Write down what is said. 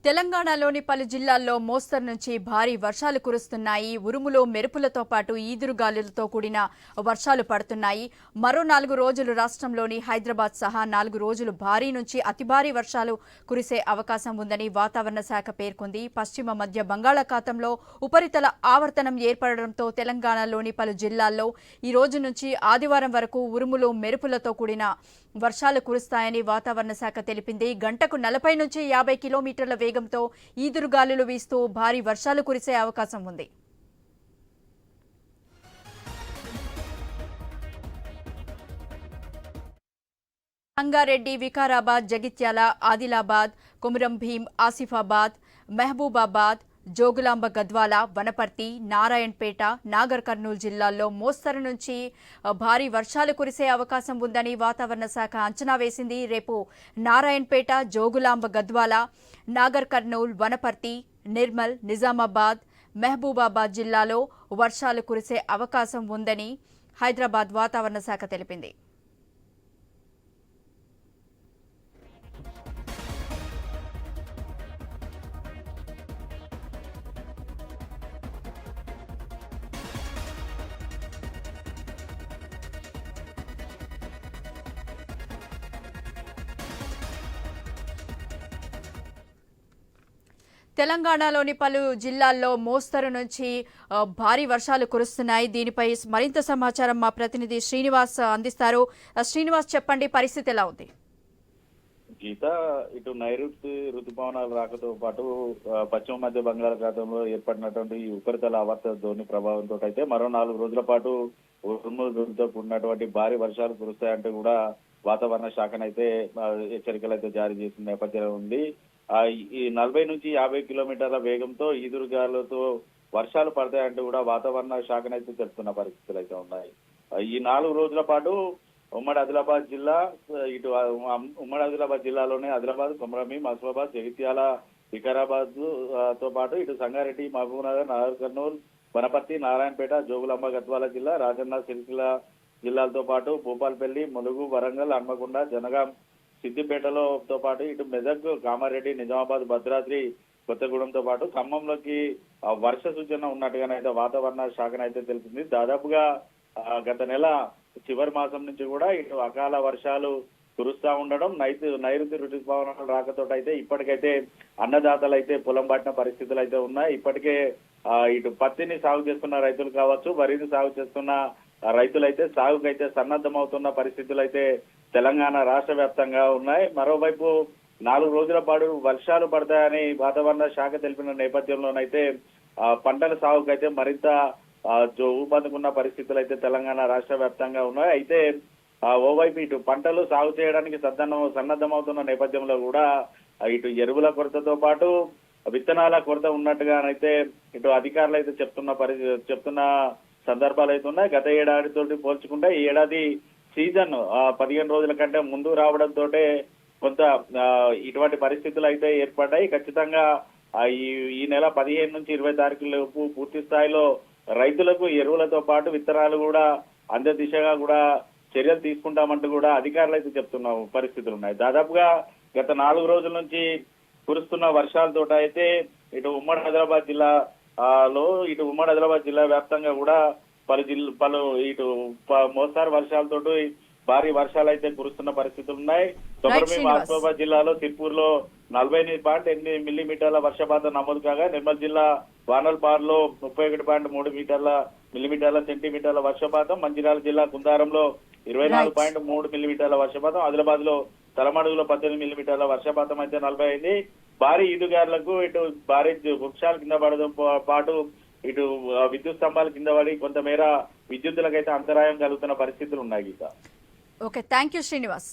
తెలంగాణలోని పలు జిల్లాల్లో మోస్తరు నుంచి భారీ వర్షాలు కురుస్తున్నాయి. ఉరుములు మెరుపులతో పాటు ఈదురుగాలులతో కూడిన వర్షాలు పడుతున్నాయి. మరో 4 రోజులు రాష్ట్రంలోని హైదరాబాద్ సహా 4 రోజులు భారీ నుంచి అతి భారీ వర్షాలు కురిసే అవకాశం ఉందని వాతావరణ శాఖ పేర్కొంది. పశ్చిమ మధ్య బంగాళాఖాతంలో ఉపరితల ఆవర్తనం ఏర్పడడంతో తెలంగాణలోని పలు జిల్లాల్లో ఈ రోజు నుంచి ఆదివారం వరకు ఉరుములు మెరుపులతో కూడిన వర్షాలు కురుస్తాయని వాతావరణ శాఖ తెలిపింది. గంటకు 40 నుంచి 50 కిలోమీటర్ల వేగంతో ఈదురుగాలులు వీస్తూ భారీ వర్షాలు కురిసే అవకాశం ఉంది. రంగారెడ్డి, వికారాబాద్, జగిత్యాల, ఆదిలాబాద్, కొమురం భీం, ఆసిఫాబాద్, మహబూబాబాద్, జోగులాంబ గద్వాల, వనపర్తి, నారాయణపేట, నాగర్ కర్నూలు జిల్లాల్లో మోస్తరు నుంచి భారీ వర్షాలు కురిసే అవకాశం ఉందని వాతావరణ శాఖ అంచనా వేసింది. రేపు నారాయణపేట, జోగులాంబ గద్వాల, నాగర్ కర్నూలు, వనపర్తి, నిర్మల్, నిజామాబాద్, మహబూబాబాద్ జిల్లాలో వర్షాలు కురిసే అవకాశం ఉందని హైదరాబాద్ వాతావరణ శాఖ తెలిపింది. తెలంగాణలోని పలు జిల్లాల్లో మోస్తరు నుంచి భారీ వర్షాలు కురుస్తున్నాయి. దీనిపై మరింత సమాచారం మా ప్రతినిధి శ్రీనివాస్ అందిస్తారు. శ్రీనివాస్, చెప్పండి, పరిస్థితి ఎలా ఉంది? గీత, ఇటు నైరుతి రుతుపవనాలు రాకతో పాటు పశ్చిమ మధ్య బంగాళాఖాతంలో ఏర్పడినటువంటి ఈ ఉపరితల ఆవర్త ధోని ప్రభావంతో అయితే మరో 4 రోజుల పాటు ఉరుములతో కూడినటువంటి భారీ వర్షాలు కురుస్తాయంటూ కూడా వాతావరణ శాఖనైతే హెచ్చరికలు అయితే జారీ చేసిన నేపథ్యంలో ఉంది. ఈ 40 నుంచి 50 కిలోమీటర్ల వేగంతో ఈదురుగాలులతో వర్షాలు పడతాయంటూ కూడా వాతావరణ శాఖనైతే చెప్తున్న పరిస్థితులు అయితే ఉన్నాయి. ఈ 4 రోజుల పాటు ఉమ్మడి ఆదిలాబాద్ జిల్లా, ఇటు ఉమ్మడి ఆదిలాబాద్ జిల్లాలోనే ఆదిలాబాద్, కొమరంభీం, ఆసిఫాబాద్, జగిత్యాల, వికారాబాద్ తో పాటు ఇటు సంగారెడ్డి, మహబూబ్నగర్, నాగర్ కర్నూలు, వనపర్తి, నారాయణపేట, జోగులాంబ గద్వాల జిల్లా, రాజన్న సిరిసిల్ల జిల్లాలతో పాటు భూపాల్పల్లి, ములుగు, వరంగల్, హన్మకొండ, జనగాం, సిద్దిపేటలో పాటు ఇటు మెదక్, కామారెడ్డి, నిజామాబాద్, భద్రాద్రి కొత్తగూడెంతో పాటు ఖమ్మంలోకి వర్ష సూచన ఉన్నట్టుగానైతే వాతావరణ శాఖనైతే తెలిపింది. దాదాపుగా గత నెల చివరి మాసం నుంచి కూడా ఇటు అకాల వర్షాలు కురుస్తా ఉండడం, నైరుతి రుతుపవనాలు రాకతోటైతే ఇప్పటికైతే అన్నదాతలు అయితే పొలం పట్టిన పరిస్థితులు అయితే ఉన్నాయి. ఇప్పటికే ఇటు పత్తిని సాగు చేస్తున్న రైతులు కావచ్చు, వరిని సాగు చేస్తున్న రైతులైతే సాగుకైతే సన్నద్ధమవుతున్న పరిస్థితులు అయితే తెలంగాణ రాష్ట్ర వ్యాప్తంగా ఉన్నాయి. మరోవైపు 4 రోజుల పాటు వర్షాలు పడతాయని వాతావరణ శాఖ తెలిపిన నేపథ్యంలోనైతే పంటల సాగుకైతే మరింత ఊపందుకున్న పరిస్థితులు అయితే తెలంగాణ రాష్ట్ర వ్యాప్తంగా ఉన్నాయి. అయితే ఓవైపు ఇటు పంటలు సాగు చేయడానికి సన్నద్ధమవుతున్న నేపథ్యంలో కూడా ఇటు ఎరువుల కొరతతో పాటు విత్తనాల కొరత ఉన్నట్టుగానైతే ఇటు అధికారులు అయితే చెప్తున్న సందర్భాలు అయితే ఉన్నాయి. గత ఏడాదితోటి పోల్చుకుంటే ఈ ఏడాది సీజన్ 15 రోజుల కంటే ముందు రావడంతో కొంత ఇటువంటి పరిస్థితులు అయితే ఏర్పడ్డాయి. ఖచ్చితంగా ఈ నెల 15 నుంచి 20 తారీఖులోపు పూర్తి స్థాయిలో రైతులకు ఎరువులతో పాటు విత్తనాలు కూడా అందే దిశగా కూడా చర్యలు తీసుకుంటామంటూ కూడా అధికారులు అయితే చెప్తున్న పరిస్థితులు ఉన్నాయి. దాదాపుగా గత 4 రోజుల నుంచి కురుస్తున్న వర్షాలతో అయితే ఇటు ఉమ్మడి ఆదిలాబాద్ జిల్లా వ్యాప్తంగా కూడా పలు ఇటు మోస్తారు వర్షాలతో భారీ వర్షాలు అయితే కురుస్తున్న పరిస్థితులు ఉన్నాయి. కొమరంభీం, ఆసిఫాబాద్ జిల్లాలో సిర్పూర్లో 48.8 మిల్లీమీటర్ల వర్షపాతం నమోదు కాగా, నిర్మల్ జిల్లా వానల్పాడులో 31.3 సెంటీమీటర్ల వర్షపాతం, మంచిర్యాల జిల్లా కుందారంలో 24.3 మిల్లీమీటర్ల వర్షపాతం, ఆదిలాబాద్ లో తలమడుగులో 18 మిల్లీమీటర్ల వర్షపాతం అయితే 40 అయింది. భారీ ఈదుగారులకు ఇటు భారీ వృక్షాల కింద పడడం పాటు ఇటు విద్యుత్ స్తంభాల కింద పడి కొంతమేర విద్యుత్తులకైతే అంతరాయం కలుగుతున్న పరిస్థితులు ఉన్నాయి. గీత, ఓకే, థ్యాంక్ యూ శ్రీనివాస్.